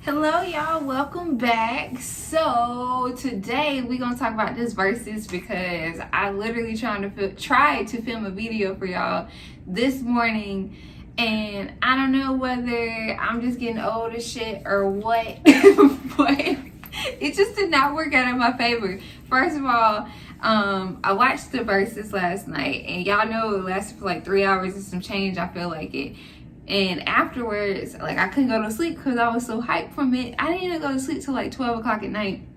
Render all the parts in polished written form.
Hello y'all, welcome back. So today we're gonna talk about this Versus because I literally tried to film a video for y'all this morning, and I don't know whether I'm just getting old as shit or what, but it just did not work out in my favor. First of all, I watched the Versus last night, and y'all know it lasted for like 3 hours and some change. I feel like it. And afterwards, like, I couldn't go to sleep because I was so hyped from it. I didn't even go to sleep till like 12 o'clock at night.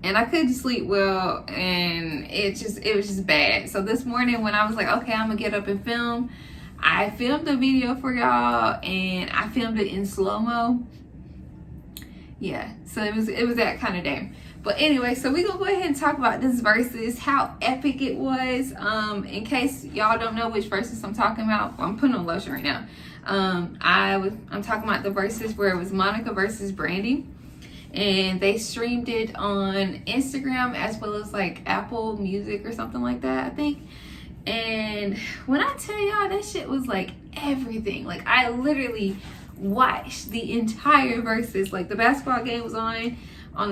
And I couldn't sleep well, and it was just bad. So this morning when I was like, okay, I'm gonna get up and film, I filmed a video for y'all, and I filmed it in slow-mo. Yeah, so it was that kind of day. But anyway, so we're gonna go ahead and talk about this Versus, how epic it was. In case y'all don't know which Versus I'm talking about, I'm putting on lotion right now. I'm talking about the Versus where it was Monica versus Brandy, and they streamed it on Instagram as well as like Apple Music or something like that, I think. And when I tell y'all, that shit was like everything. Like, I literally watched the entire Versus. Like, the basketball game was on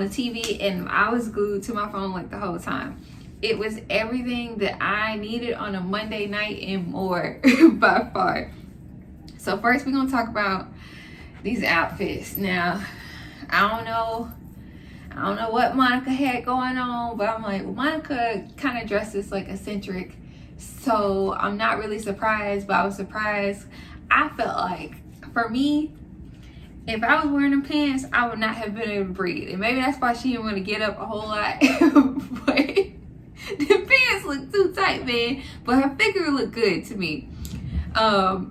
the TV, and I was glued to my phone like the whole time. It was everything that I needed on a Monday night and more by far. So first we're gonna talk about these outfits. Now, I don't know what Monica had going on, but I'm like, well, Monica kind of dresses like eccentric, so I'm not really surprised, but I was surprised. I felt like, for me, if I was wearing them pants, I would not have been able to breathe. And maybe that's why she didn't want to get up a whole lot. But the pants look too tight, man. But her figure looked good to me. But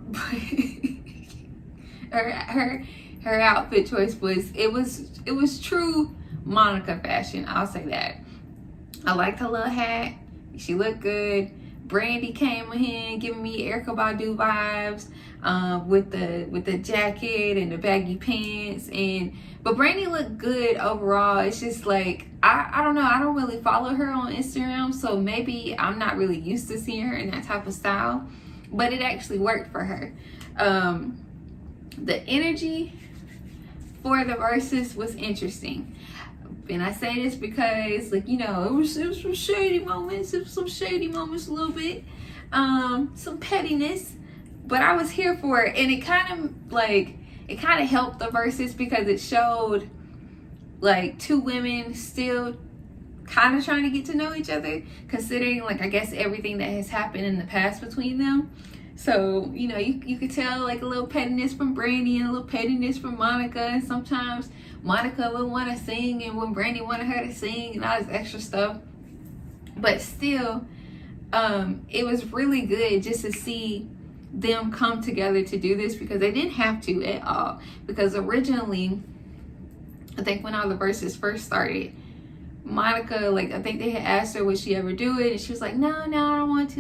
her outfit choice was true Monica fashion. I'll say that. I liked her little hat. She looked good. Brandy came in giving me Erykah Badu vibes, with the jacket and the baggy pants, but Brandy looked good overall. It's just like, I don't know, I don't really follow her on Instagram, so maybe I'm not really used to seeing her in that type of style, but it actually worked for her. The energy for the Versus was interesting. And I say this because, like, you know, it was some shady moments, a little bit, some pettiness, but I was here for it. And it kind of helped the Versus because it showed like two women still kind of trying to get to know each other, considering, like, I guess everything that has happened in the past between them. So, you know, you could tell like a little pettiness from Brandy and a little pettiness from Monica, and sometimes Monica would want to sing and when Brandy wanted her to sing and all this extra stuff. But still, it was really good just to see them come together to do this, because they didn't have to at all. Because originally, I think when all the Verses first started, Monica, like, I think they had asked her would she ever do it, and she was like, no, I don't want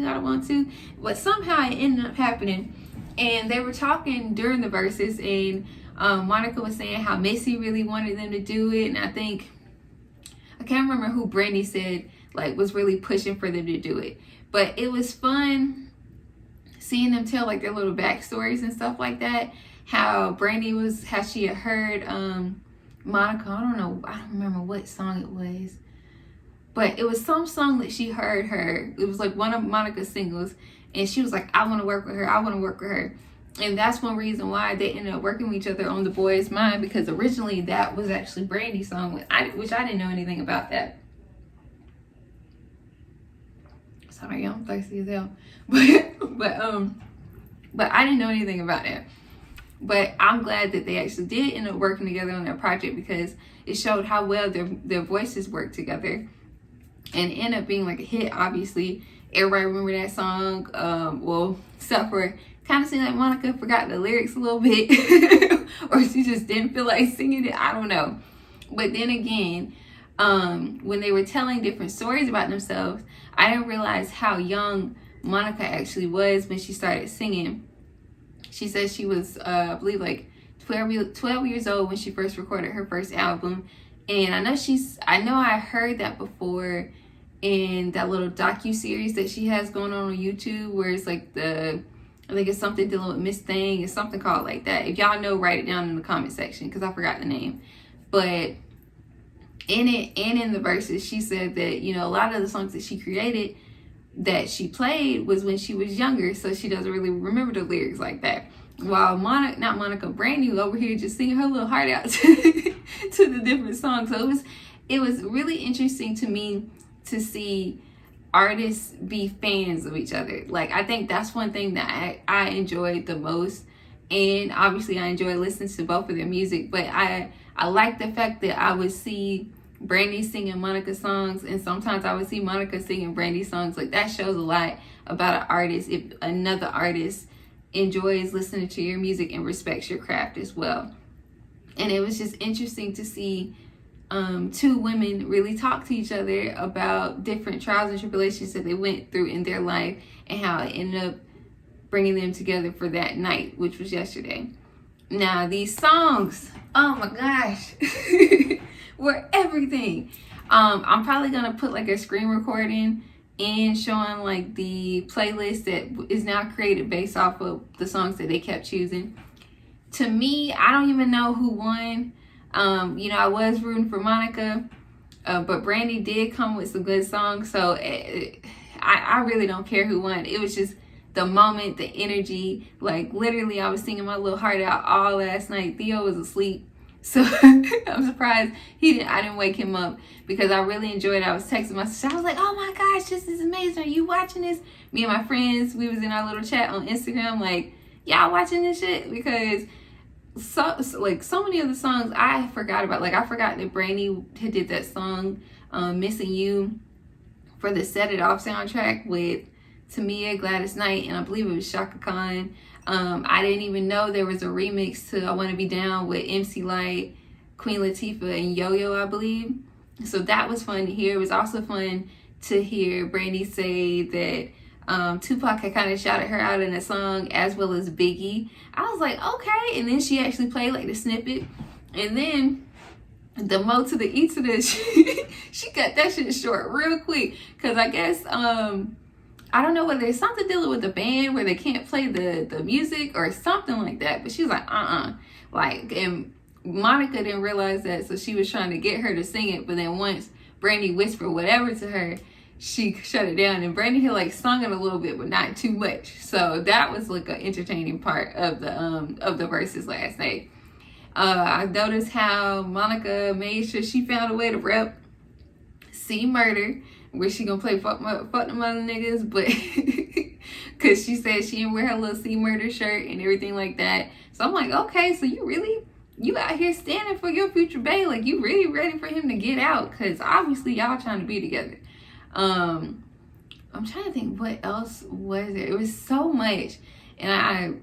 to. But somehow it ended up happening, and they were talking during the Verses, and Monica was saying how Missy really wanted them to do it, and I can't remember who Brandy said like was really pushing for them to do it. But it was fun seeing them tell like their little backstories and stuff like that. How she had heard Monica, I don't remember what song it was, but it was some song that she heard her. It was like one of Monica's singles, and she was like, I want to work with her. And that's one reason why they ended up working with each other on The Boy Is Mine, because originally that was actually Brandy's song, which I didn't know anything about that. Sorry, I'm thirsty as hell. But I didn't know anything about that. But I'm glad that they actually did end up working together on that project, because it showed how well their voices work together, and it ended up being like a hit. Obviously, everybody remember that song. Well, except for, kind of seemed like Monica forgot the lyrics a little bit, or she just didn't feel like singing it. I don't know. But then again, when they were telling different stories about themselves, I didn't realize how young Monica actually was when she started singing. She said she was, I believe, like 12 years old when she first recorded her first album. And I know I heard that before in that little docu-series that she has going on YouTube, where it's like the I think it's something dealing with Miss Thing. It's something called like that. If y'all know, write it down in the comment section because I forgot the name. But in it and in the verses, she said that, you know, a lot of the songs that she created that she played was when she was younger, so she doesn't really remember the lyrics like that. While Brandy over here just singing her little heart out to the different songs. So it was really interesting to me to see artists be fans of each other. Like, I think that's one thing that I enjoyed the most. And obviously I enjoy listening to both of their music, but I like the fact that I would see Brandy singing Monica songs, and sometimes I would see Monica singing Brandy songs. Like, that shows a lot about an artist if another artist enjoys listening to your music and respects your craft as well. And it was just interesting to see two women really talk to each other about different trials and tribulations that they went through in their life and how it ended up bringing them together for that night, which was yesterday. Now, these songs, oh my gosh, were everything. I'm probably gonna put like a screen recording and showing like the playlist that is now created based off of the songs that they kept choosing. To me, I don't even know who won. You know, I was rooting for Monica, but Brandy did come with some good songs, so I really don't care who won. It was just the moment, the energy. Like, literally, I was singing my little heart out all last night. Theo was asleep, so I'm surprised I didn't wake him up, because I really enjoyed it. I was texting my sister. I was like, oh my gosh, this is amazing. Are you watching this? Me and my friends, we was in our little chat on Instagram, like, y'all watching this shit? Because so many of the songs I forgot about. Like, I forgot that Brandy had did that song, Missing You, for the Set It Off soundtrack with Tamia, Gladys Knight, and I believe it was Shaka Khan. I didn't even know there was a remix to I Wanna Be Down with MC Lyte, Queen Latifah, and Yo-Yo, I believe. So that was fun to hear. It was also fun to hear Brandy say that Tupac had kind of shouted her out in a song, as well as Biggie. I was like, okay. And then she actually played like the snippet. And then the mo to the e to the, she cut that shit short real quick. Because I guess, I don't know whether it's something dealing with the band where they can't play the music or something like that. But she was like, like, and Monica didn't realize that, so she was trying to get her to sing it. But then once Brandy whispered whatever to her, she shut it down, and Brandy had like sung it a little bit, but not too much. So that was like an entertaining part of the verses last night. I noticed how Monica made sure she found a way to rep C Murder, where she gonna play fuck them other niggas, but because she said she didn't wear her little C Murder shirt and everything like that. So I'm like, okay, so you out here standing for your future bae, like you really ready for him to get out, because obviously y'all trying to be together. I'm trying to think what else was there. It was so much, and I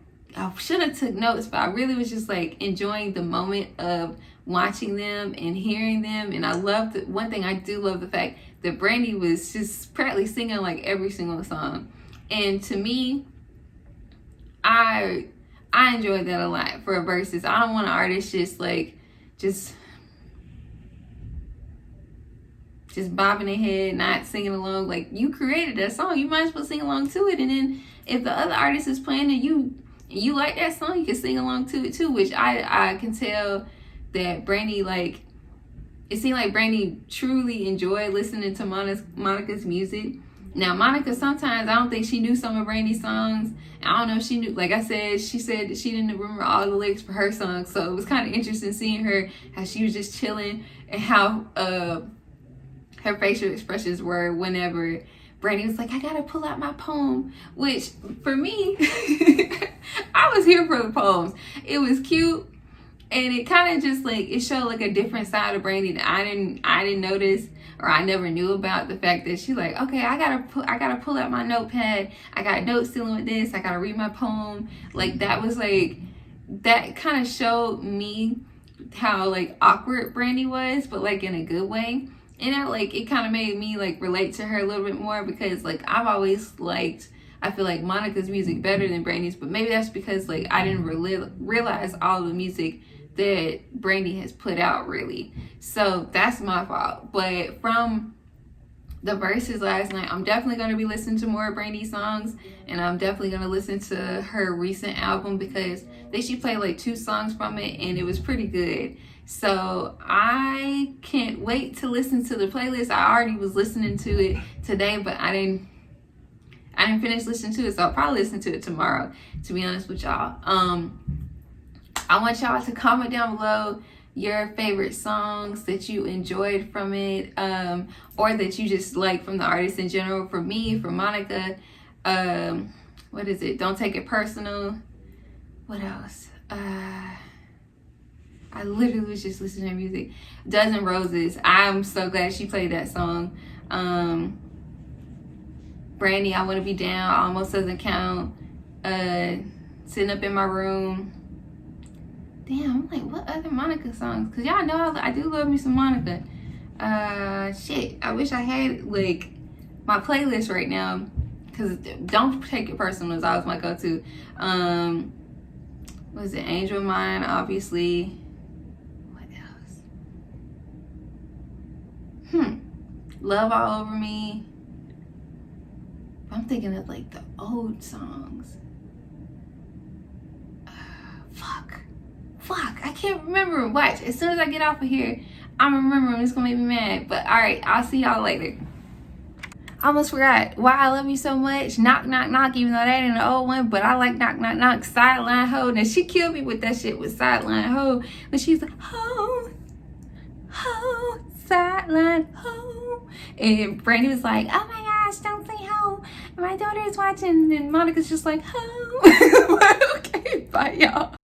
should have took notes, but I really was just like enjoying the moment of watching them and hearing them. And I loved one thing. I do love the fact that Brandy was just practically singing like every single song, and to me, I enjoyed that a lot for a versus. I don't want an artist just bobbing their head, not singing along. Like, you created that song, you might as well sing along to it. And then if the other artist is playing it, you like that song, you can sing along to it too. Which I can tell that Brandy, like, it seemed like Brandy truly enjoyed listening to Monica's music. Now, Monica, sometimes I don't think she knew some of Brandy's songs. I don't know if she knew. Like I said, she said that she didn't remember all the lyrics for her songs. So it was kind of interesting seeing her, how she was just chilling, and how her facial expressions were whenever Brandy was like, I gotta pull out my poem. Which, for me, I was here for the poems. It was cute, and it kind of just like, it showed like a different side of Brandy that I didn't notice, or I never knew about. The fact that she like, okay, I gotta pull out my notepad, I got notes dealing with this, I gotta read my poem. Like, that was like, that kind of showed me how like awkward Brandy was, but like in a good way. And that, like, it kind of made me like relate to her a little bit more, because like I've always liked, I feel like, Monica's music better than Brandy's, but maybe that's because like I didn't realize all the music that Brandy has put out, really. So that's my fault. But from the Versus last night. I'm definitely going to be listening to more Brandy songs, and I'm definitely going to listen to her recent album because she played like 2 songs from it, and it was pretty good. So I can't wait to listen to the playlist. I already was listening to it today, but I didn't finish listening to it, so I'll probably listen to it tomorrow, to be honest with y'all. I want y'all to comment down below your favorite songs that you enjoyed from it, or that you just like from the artist in general. For me, for Monica, what is it? Don't Take It Personal. What else? I literally was just listening to music. Dozen Roses. I'm so glad she played that song. Brandy, I Want to Be Down. Almost Doesn't Count. Sitting Up in My Room. Damn, I'm like, what other Monica songs? Because y'all know I do love me some Monica. Shit, I wish I had, like, my playlist right now. Because Don't Take It Personal is always my go-to. Was it Angel of Mine, obviously. What else? Love All Over Me. I'm thinking of, like, the old songs. Fuck, I can't remember. Watch, as soon as I get off of here, I'm remembering. It's gonna make me mad. But alright, I'll see y'all later. I almost forgot Why I Love You So Much. Knock Knock Knock, even though that ain't an old one, but I like Knock Knock Knock. Sideline Ho. Now she killed me with that shit with Sideline Ho. When she's like, ho, ho, sideline ho. And Brandy was like, oh my gosh, don't say ho. And my daughter is watching, and Monica's just like, ho. Okay, bye y'all.